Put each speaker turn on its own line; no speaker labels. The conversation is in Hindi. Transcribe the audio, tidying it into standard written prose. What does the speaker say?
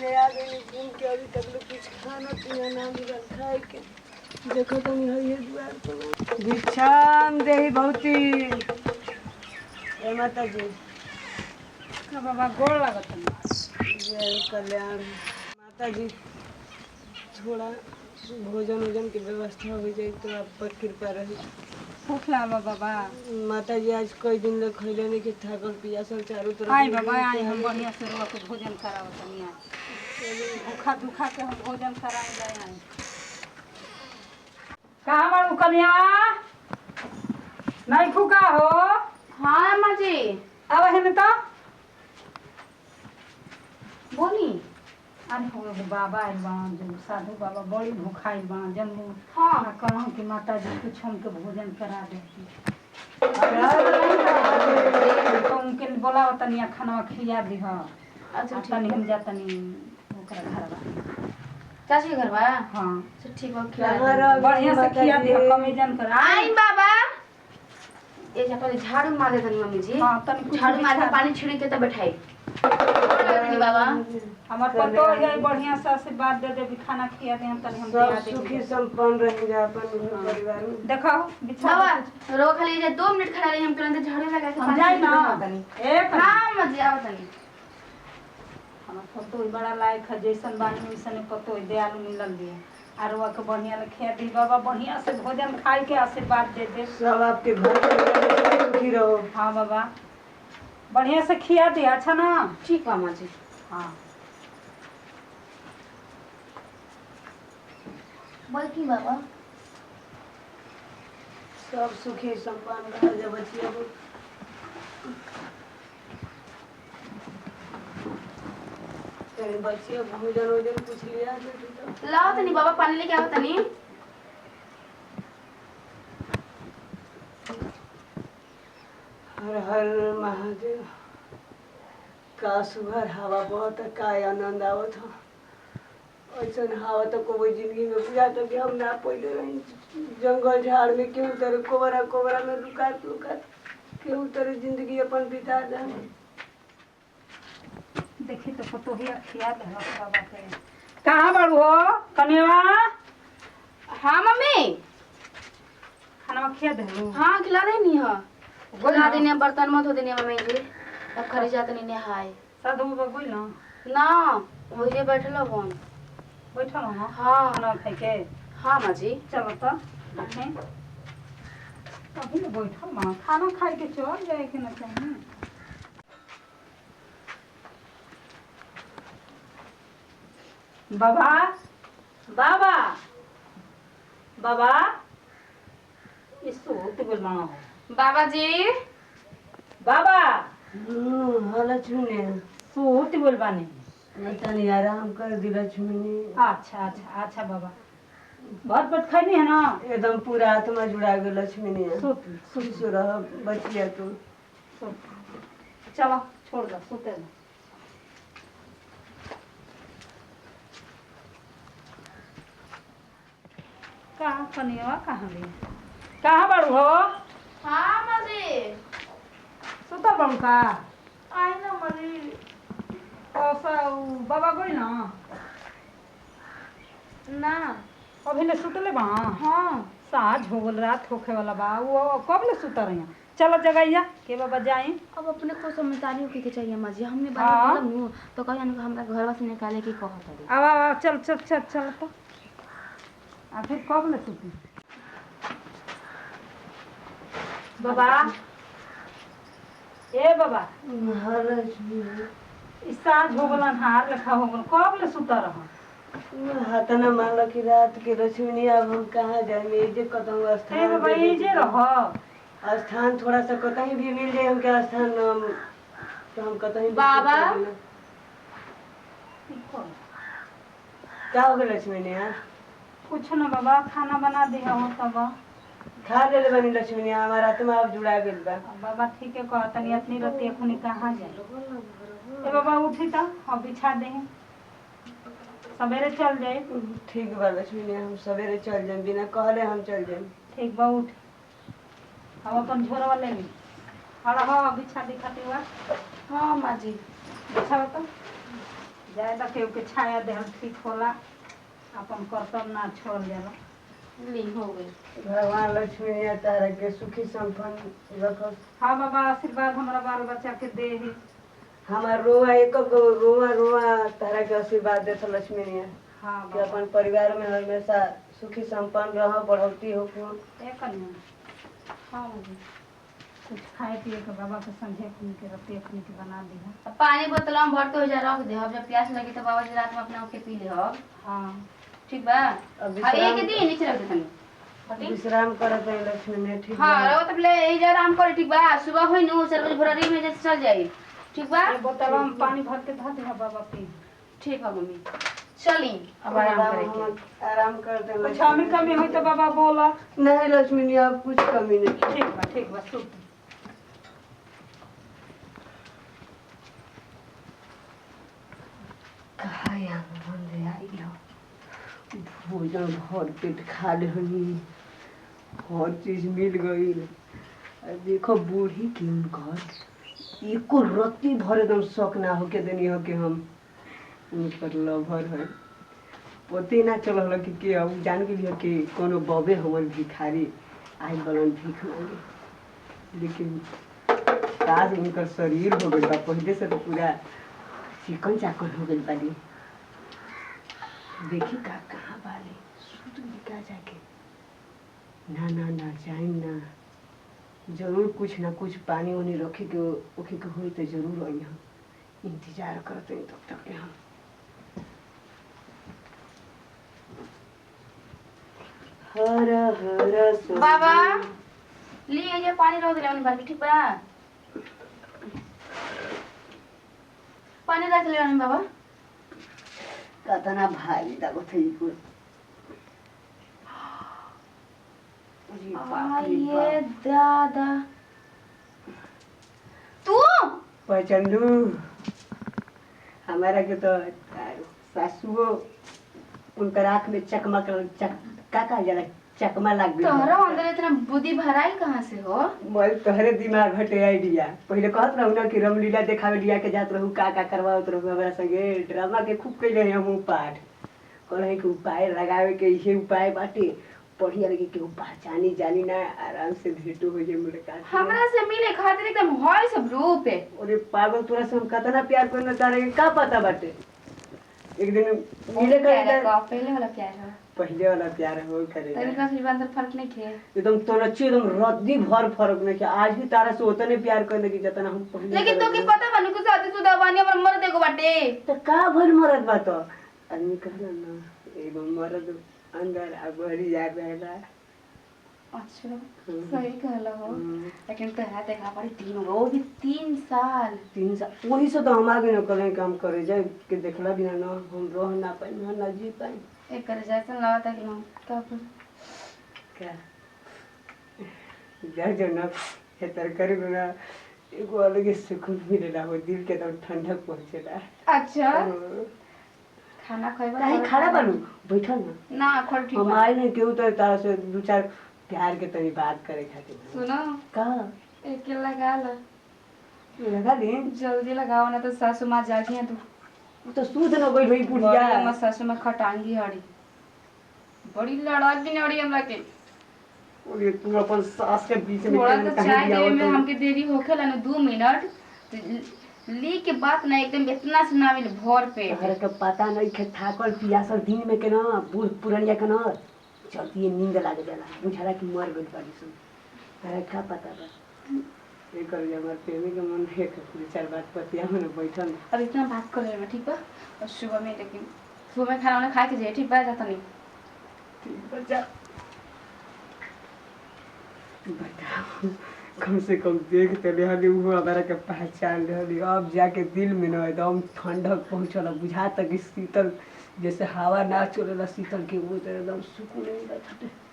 घरे आ गई घूम के अभी तक लोग कुछ खाना पीना ना मिलल खाए के। देखो तुम ये द्वार पर भिक्षाम देही बहुती। ए माता जी
का बाबा गोड़ लागत है।
जय कल्याण। माता जी थोड़ा भोजन वोजन की व्यवस्था हो जाए तो आप पर कृपा रही।
भूख लागल बाबा।
माता जी आज कई दिन लग खैले नहीं कि थाकल पियासल चारों तरफ।
आई बाबा आई हम बढ़िया से रुआ के भोजन करावत तनी आई। भूखा दुखा के हम भोजन कराए जाए आई। कहाँ बाड़ू कन्या? नहीं फूका हो?
हाँ अम्मा जी।
अब है न तो
बोली।
अरे हो बाबा आइल बान जो साधु बाबा बड़ी भूखाइल बान जन्म।
हाँ
कहूँ कि माता जी कुछ हमके भोजन करा देती तो उनके बोला तनी खाना खिया दी।
अच्छा
तनी हम जा तनी ओकरा घरवा
चाची के घर बा।
हाँ
अच्छा ठीक बा खिला
बढ़िया से खिया दी कमीजन कर
आई बाबा। ये जा पहले झाड़ू मार दे तनी मम्मी जी।
हाँ तनी
झाड़ू मार के पानी छिड़क के तब बैठाई बाबा।
हमार पतो है बढ़िया से आशीर्वाद दे दे खाना खिया दे हम तनी हम दिया दे
सुखी संपन्न रह जा अपन घर परिवार में।
देखो बिछा
बाबा रो खाली जे 2 मिनट खड़ा रही हम तुरंत झाड़ू लगा के
हम जाई ना
तनी
एक
हां मजे आओ तनी।
हमार पतो बड़ा लायक है जैसन बानी वैसन पतो दयालु मिलल दिए आरुआ के बढ़िया ले खिया दी बाबा बढ़िया से भोजन खाई के आशीर्वाद दे दे
सब आपके घर में सुखी रहो।
हाँ बाबा बढ़िया से खिया दी अच्छा ना।
ठीक बा मां जी।
हाँ
बोल की बाबा।
सब सुखी संपन्न रह जा बचिया को। तेरे बच्चे भोजन वोजन कुछ लिया तो
लाओ तनी बाबा पानी लेके आओ तनी।
हर हर महादेव। का सुहर हवा बहुत का आनंद आवत हो। ऐसा हवा तो कोई जिंदगी में बुझा तो कि हम ना पहले रही जंगल झाड़ में क्यों तरह कोबरा कोबरा में लुकात लुकात क्यों तरह जिंदगी अपन बिता दे।
देखी तो फोटो ही खिया दे बाबा के। कहाँ बाड़ू हो कन्या?
हां मम्मी।
खाना खिया दे।
हां खिला देनी है। खिला देनी बर्तन मत धो देनी मम्मी जी। अब खरी जात नहीं नहाए।
साधु बाबा बोल ना
ना वही बैठल बन
बैठल हो।
हाँ
खाना खाई के।
हाँ माँ जी।
चलो तो बैठे अभी ना बैठल माँ खाना खाई के चल जाए के ना चाहिए। बाबा बाबा बाबा इसको होते बोल माँ हो
बाबा जी।
बाबा
हाँ लक्ष्मी ने
सूत बोल बानी
तनी आराम कर दी लक्ष्मी ने।
अच्छा अच्छा अच्छा बाबा बहुत पेट खाई है ना
एकदम पूरा आत्मा जुड़ा गया लक्ष्मी ने।
सूत
खुश रह बचिया तू।
चलो छोड़ दो सूते दो। कहाँ कनिया कहाँ भी कहाँ बाड़ू हो?
हाँ माँ जी।
सुतल बाड़ू का?
आई ना माँ जी।
बाबा गई ना
ना
अभी ले सुतले बा।
हाँ
साँझ हो गल रात होखे वाला बा वो कब ले सुता रही? चलो जगैया के बाबा जाई।
अब अपने को समझदारी होके के चाहिए माँ जी। हमने
हाँ।
बात बोलम तो कहिया ना हमरा घरवा से निकाले की कहत है।
अब चल चल चल चल तो फिर कब ले सुती? बाबा ए बाबा
हाँ लक्ष्मी
साँझ हो गलन हार लेखा हो गल कब ले सुता रह?
हाथना मान की रात के लक्ष्मी अब हम कहाँ जाए जे कतहु
ए
स्थान
बाबा ये जे रह
स्थान थोड़ा सा कतहीं भी मिल जाए हमके स्थान तो हम कतहीं
बाबा।
क्या हो गया लक्ष्मी ने यार?
कुछ ना बाबा खाना बना दी हो तब
खा ले बनी लक्ष्मी ने हमारा आत्मा अब जुड़ा गया बा।
बाबा ठीक है कह तनी इतनी राती अखनी कहाँ जाए? ए बाबा उठी तो हम बिछा दे सवेरे चल जाए।
ठीक बा लक्ष्मी ने हम सवेरे चल जाए बिना कहले हम चल जाए।
ठीक बा उठ हम अपन झोरवा ले ली हड़ा हो बिछा दी खाती हुआ।
हाँ माँ जी।
बिछा तो ज्यादा केहू के छाया देहल ठीक होला, अपन कर्तव्य ना छोड़ जाला।
ली हो गई।
भगवान लक्ष्मी या तारा के सुखी संपन्न रखस।
हाँ बाबा, आशीर्वाद हमारा बाल बच्चा के दे ही।
हमार रोआ एक रोआ रोआ तारा के आशीर्वाद देत लक्ष्मी ने
हाँ
कि
बाबा,
अपन परिवार में हमेशा सुखी संपन्न रह, बढ़ोतरी हो।
एक हाँ बाबा, कुछ खाए पिए के बाबा के संझे खुन के रते खुन के बना दिया।
पानी बोतल में भर के हो जा रख दे, अब जब प्यास लगी तो बाबा जी रात में अपने के पी ले अब।
हाँ
ठीक बा।
अब
हाँ एक दिन नीचे रख दे तनी। ठीक।
विश्राम करत है लक्ष्मी ने। ठीक
हाँ
बा।
रहो तब ले ए जा आराम कर। ठीक बा, सुबह होई नु 4 बजे भोररी में जैसे चल जाई। ठीक बा।
ये बोतल में पानी भर के धर दिया बाबा पी।
ठीक है मम्मी, चली अब आराम करे के।
आराम करते हैं
कुछ हमें कमी हुई तो बाबा बोला।
नहीं लक्ष्मी ने अब कुछ कमी नहीं।
ठीक बा सुत।
कहाँ आनंद आई हो। भोजन भर पेट खा लेनी, हर चीज मिल गई। देखो बूढ़ी की उनकर एको रत्ती भर एकदम शौक ना होके देनी हो कि हम उनकर लभर है। पते ना चल कि के अब जान गेली कि कोनो बबे हमर भिखारी आई बलन भीख मांगे। लेकिन आज उनकर शरीर हो गई बा, पहले से तो पूरा चिकन चाकन हो गई बाली। देखी का कहाँ बाली सुत निका जाके। ना ना ना जाए ना, जरूर कुछ ना कुछ पानी उनी रखे के ओखे के होई तो जरूर आई। हम इंतजार करते हैं तब तक हम। हर हर
बाबा लिए जे पानी रख दे भर के। ठीक बा, पानी रख ले बाबा।
कतना भारी दागो थई को। अरे बाप रे
ये
बाप।
दादा तू
पचंदू हमारा के तो सासुओ उनकर आँख में चकमक का जला चकमा लग गया।
तोहरा अंदर इतना बुद्धि भराई कहाँ से हो?
मोल तोहरे दिमाग हटे आइडिया। पहले कहत रहू ना कि रामलीला देखावे लिया के जात रहू, का करवावत रहू हमरा संगे। ड्रामा के खूब कइले हम पाठ कहले कि उपाय लगावे के इहे उपाय बाटे। बढ़िया लगे कि पहचानी जानी ना, आराम से भेंटो हो जाए मुलाकात।
हमरा से मिले खातिर एकदम हॉय सब रूप है।
अरे पागल, तोरा से हम कतना प्यार करना तारे के का पता बाटे। एक दिन मिले का
पहले वाला प्यार है,
पहले वाला प्यार हो करे।
तभी का फिर अंदर फर्क नहीं थे।
एकदम तो अच्छी एकदम रद्दी भर फर्क नहीं कि आज भी तारा से उतने प्यार करने की जितना हम पहले।
लेकिन तो के पता बानी कुछ शादीशुदा बानी हमर मर्द एगो बाटे।
तो का भर मरद बा तो आदमी कहला ना एगो मरद अंदर आ बहरी जा रहला।
अच्छा सही कहला हो। लेकिन तो है देखा पड़ी 3 वो भी 3 साल
3 साल वही से तो हम आगे न करें काम करे जाए कि देखला बिना ना हम रह ना पाए ना जी पाए।
एक कर जैसा लगा था कि हम का
क्या जा जो ना ये तरकारी बना एगो अलग सुकून मिलेला, वो दिल के एकदम ठंडक पहुंचेला।
अच्छा खाना खाइबा
काहे खड़ा बानू बैठल ना
ना खोल ठीक
हम
बा।
आए नहीं केहू तो तारा से 2-4 प्यार के तनी बात करे खातिर।
सुनो
का
एक लगा लो,
लगा दी
जल्दी लगाओ ना तो सासू माँ जागी हैं। तू
तो सूद न गई भाई बुढ़िया।
हमर सासू माँ खटांगी हड़ी बड़ी लड़ाई भी नड़ी हमरा के।
और तू अपन सास के बीच में
थोड़ा
केन
तो
कहीं
चाय
दिया
देवे में
हो
हमके देरी होखेला ना 2 मिनट तो ली के बात ना एकदम इतना सुनाविल भर पे।
तोहरा के पता नहीं खे थाकल पियासल दिन में के ना बूढ़ पुरनिया के ना चलती नींद लाग जाला, बुझाला कि मर गइल बाड़ी सुन। तोहरा का पता बा ये कर जा मर प्रेमी के मन है 2-4 बात पतिया में बैठल।
अब इतना बात कर ले ठीक बा। और सुबह में लेकिन सुबह में खाना खा के जाए ठीक बा। जाता नहीं
ठीक बा जा। बताओ कम से कम देख तो रहली वो हमारा के पहचान रहली। अब जाके दिल में ना एकदम ठंडक पहुँचल, बुझा तक शीतल जैसे हवा ना चलेला शीतल के वो तो एकदम सुकून मिलत हटे।